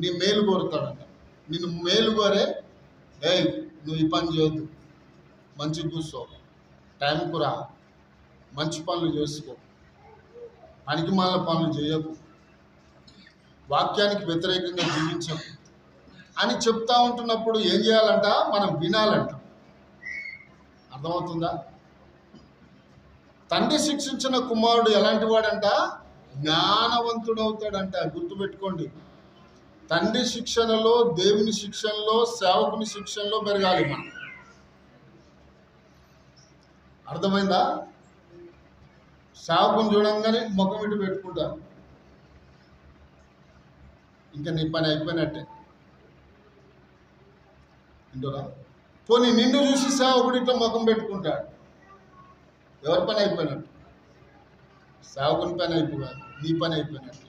నీ మేలు కోరుతాడంట. నిన్ను మేలు కోరే, ఏయ్ నువ్వు ఈ పని చేయొద్దు, మంచిగా కూర్చో, టైంకు రా, మంచి పనులు చేసుకో, పనికిమాలిన పనులు చేయకు, వాక్యానికి వ్యతిరేకంగా జీవించకు అని చెప్తా ఉంటున్నప్పుడు ఏం చేయాలంట? మనం వినాలంట. అర్థమవుతుందా? తండ్రి శిక్షించిన కుమారుడు ఎలాంటి వాడంట? జ్ఞానవంతుడు అవుతాడంట. గుర్తుపెట్టుకోండి, తండ్రి శిక్షణలో, దేవుని శిక్షణలో, సేవకుని శిక్షణలో పెరగాలి మనం. అర్థమైందా? సేవకుని చూడంగానే ముఖం ఇటు పెట్టుకుంటారు, ఇంకా నీ పని అయిపోయినట్టే. ఇందులో పోనీ నిన్ను చూసి సేవకుడు ఇట్లా ముఖం పెట్టుకుంటాడు, ఎవరి పని అయిపోయినట్టు? సేవకుని పని అయిపోయాడు, నీ పని అయిపోయినట్టు.